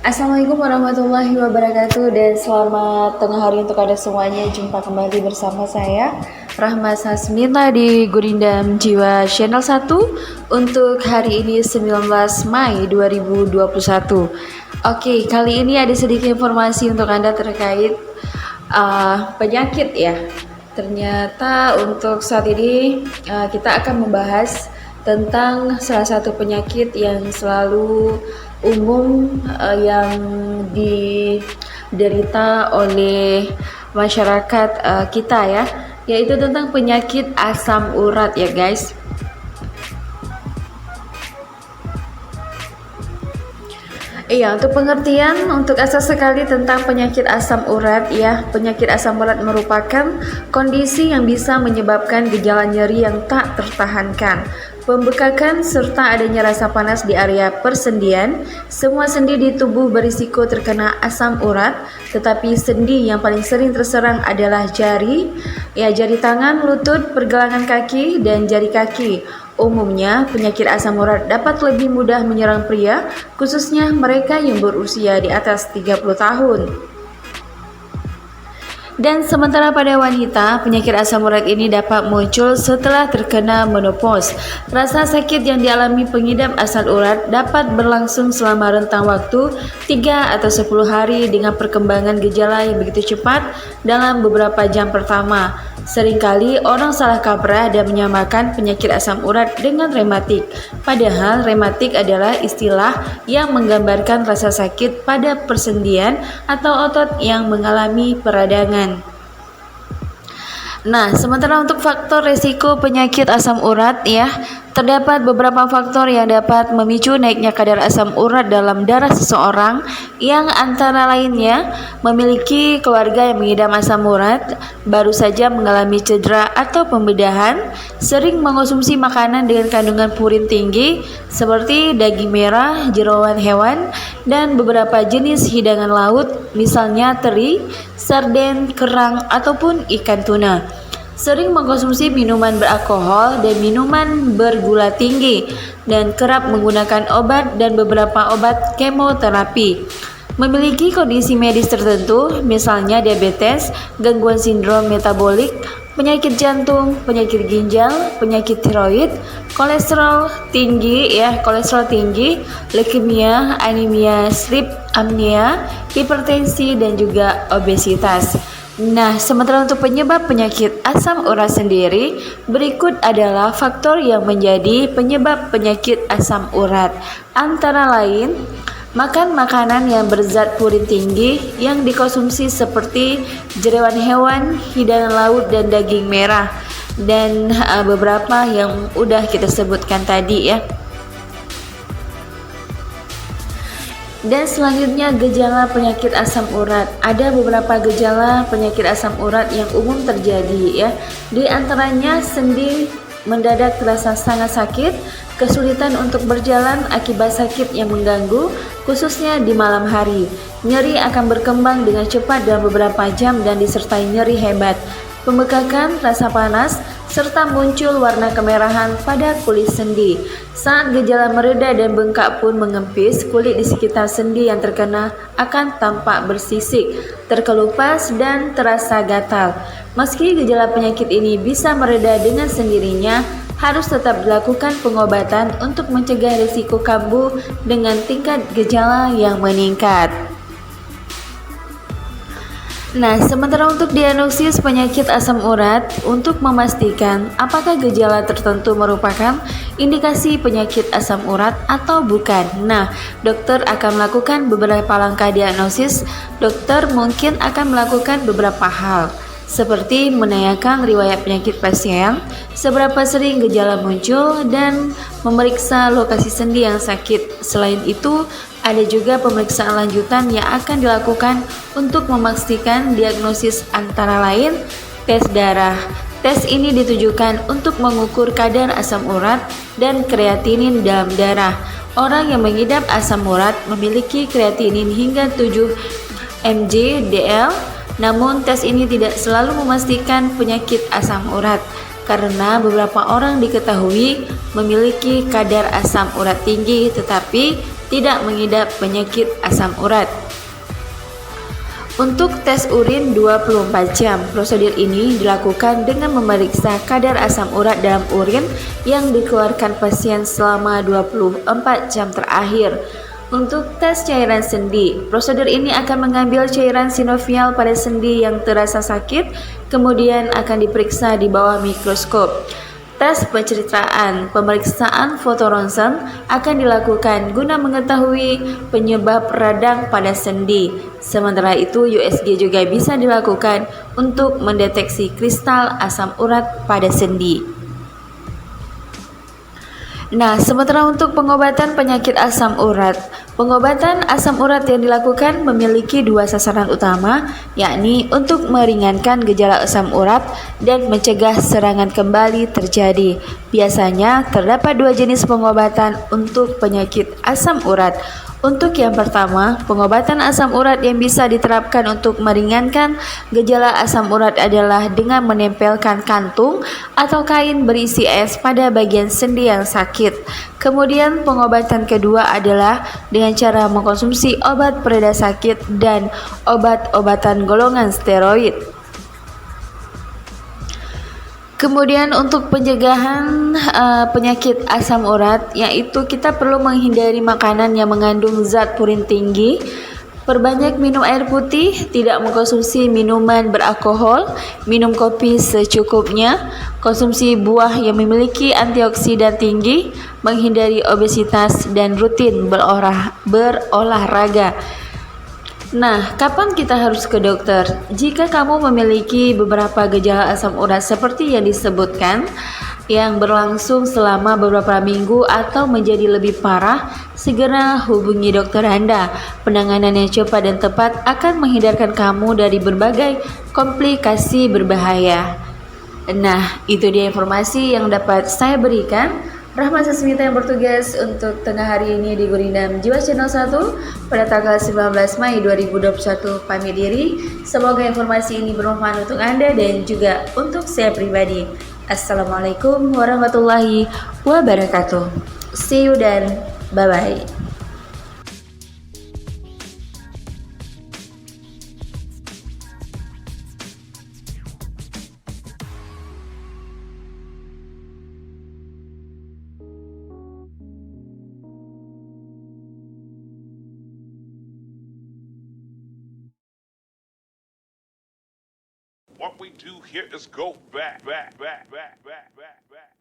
Assalamualaikum warahmatullahi wabarakatuh dan selamat tengah hari untuk Anda semuanya. Jumpa kembali bersama saya Rahma Sasmita di Gurindam Jiwa Channel 1 untuk hari ini 19 Mei 2021. Oke, kali ini ada sedikit informasi untuk Anda terkait penyakit ya. Ternyata untuk saat ini kita akan membahas tentang salah satu penyakit yang selalu umum yang diderita oleh masyarakat kita ya, yaitu tentang penyakit asam urat ya guys. Iya, untuk pengertian untuk asas sekali tentang penyakit asam urat ya. Penyakit asam urat merupakan kondisi yang bisa menyebabkan gejala nyeri yang tak tertahankan, pembekakan serta adanya rasa panas di area persendian. Semua sendi di tubuh berisiko terkena asam urat, tetapi sendi yang paling sering terserang adalah jari tangan, lutut, pergelangan kaki dan jari kaki. Umumnya, penyakit asam urat dapat lebih mudah menyerang pria, khususnya mereka yang berusia di atas 30 tahun. Dan sementara pada wanita, penyakit asam urat ini dapat muncul setelah terkena menopause. Rasa sakit yang dialami pengidap asam urat dapat berlangsung selama rentang waktu 3 atau 10 hari dengan perkembangan gejala yang begitu cepat dalam beberapa jam pertama. Seringkali orang salah kaprah dan menyamakan penyakit asam urat dengan rematik. Padahal rematik adalah istilah yang menggambarkan rasa sakit pada persendian atau otot yang mengalami peradangan. Nah, sementara untuk faktor resiko penyakit asam urat ya, terdapat beberapa faktor yang dapat memicu naiknya kadar asam urat dalam darah seseorang, yang antara lainnya memiliki keluarga yang mengidap asam urat, baru saja mengalami cedera atau pembedahan, sering mengonsumsi makanan dengan kandungan purin tinggi seperti daging merah, jeroan hewan, dan beberapa jenis hidangan laut, misalnya teri, sarden, kerang, ataupun ikan tuna. Sering mengkonsumsi minuman beralkohol dan minuman bergula tinggi, dan kerap menggunakan obat dan beberapa obat kemoterapi. Memiliki kondisi medis tertentu, misalnya diabetes, gangguan sindrom metabolik, penyakit jantung, penyakit ginjal, penyakit tiroid, kolesterol tinggi, leukemia, anemia, sleep apnea, hipertensi, dan juga obesitas. Nah, sementara untuk penyebab penyakit asam urat sendiri, berikut adalah faktor yang menjadi penyebab penyakit asam urat. Antara lain, makan makanan yang berzat purin tinggi yang dikonsumsi seperti jeroan hewan, hidangan laut, dan daging merah, dan beberapa yang udah kita sebutkan tadi ya. Dan selanjutnya gejala penyakit asam urat. Ada beberapa gejala penyakit asam urat yang umum terjadi ya. Di antaranya sendi mendadak terasa sangat sakit, kesulitan untuk berjalan akibat sakit yang mengganggu, khususnya di malam hari. Nyeri akan berkembang dengan cepat dalam beberapa jam dan disertai nyeri hebat, pembekakan, rasa panas, serta muncul warna kemerahan pada kulit sendi. Saat gejala mereda dan bengkak pun mengempis, kulit di sekitar sendi yang terkena akan tampak bersisik, terkelupas, dan terasa gatal. Meski gejala penyakit ini bisa mereda dengan sendirinya, harus tetap dilakukan pengobatan untuk mencegah risiko kambuh dengan tingkat gejala yang meningkat. Nah, sementara untuk diagnosis penyakit asam urat, untuk memastikan apakah gejala tertentu merupakan indikasi penyakit asam urat atau bukan. Nah, dokter akan melakukan beberapa langkah diagnosis. Dokter mungkin akan melakukan beberapa hal, seperti menanyakan riwayat penyakit pasien, seberapa sering gejala muncul, dan memeriksa lokasi sendi yang sakit. Selain itu, ada juga pemeriksaan lanjutan yang akan dilakukan untuk memastikan diagnosis, antara lain tes darah. Tes ini ditujukan untuk mengukur kadar asam urat dan kreatinin dalam darah. Orang yang mengidap asam urat memiliki kreatinin hingga 7 mg/dl, namun tes ini tidak selalu memastikan penyakit asam urat. karena beberapa orang diketahui memiliki kadar asam urat tinggi tetapi tidak mengidap penyakit asam urat. Untuk tes urin 24 jam, prosedur ini dilakukan dengan memeriksa kadar asam urat dalam urin yang dikeluarkan pasien selama 24 jam terakhir. Untuk tes cairan sendi, prosedur ini akan mengambil cairan sinovial pada sendi yang terasa sakit, kemudian akan diperiksa di bawah mikroskop. Tes pencitraan, pemeriksaan fotoronsen akan dilakukan guna mengetahui penyebab radang pada sendi. Sementara itu, USG juga bisa dilakukan untuk mendeteksi kristal asam urat pada sendi. Nah, sementara untuk pengobatan penyakit asam urat, pengobatan asam urat yang dilakukan memiliki dua sasaran utama, yakni untuk meringankan gejala asam urat dan mencegah serangan kembali terjadi. Biasanya terdapat dua jenis pengobatan untuk penyakit asam urat. Untuk yang pertama, pengobatan asam urat yang bisa diterapkan untuk meringankan gejala asam urat adalah dengan menempelkan kantung atau kain berisi es pada bagian sendi yang sakit. Kemudian pengobatan kedua adalah dengan cara mengkonsumsi obat pereda sakit dan obat-obatan golongan steroid. Kemudian untuk pencegahan penyakit asam urat, yaitu kita perlu menghindari makanan yang mengandung zat purin tinggi, perbanyak minum air putih, tidak mengkonsumsi minuman beralkohol, minum kopi secukupnya, konsumsi buah yang memiliki antioksidan tinggi, menghindari obesitas dan rutin berolahraga. Nah, kapan kita harus ke dokter? Jika kamu memiliki beberapa gejala asam urat seperti yang disebutkan, yang berlangsung selama beberapa minggu atau menjadi lebih parah, segera hubungi dokter Anda. Penanganan yang cepat dan tepat akan menghindarkan kamu dari berbagai komplikasi berbahaya. Nah, itu dia informasi yang dapat saya berikan. Rahma Sasmita yang bertugas untuk tengah hari ini di Gurindam Jiwa Channel 1 pada tanggal 19 Mei 2021 pamit diri. Semoga informasi ini bermanfaat untuk Anda dan juga untuk saya pribadi. Assalamualaikum warahmatullahi wabarakatuh. See you dan bye-bye. What we do here is go back, back, back, back, back, back, back.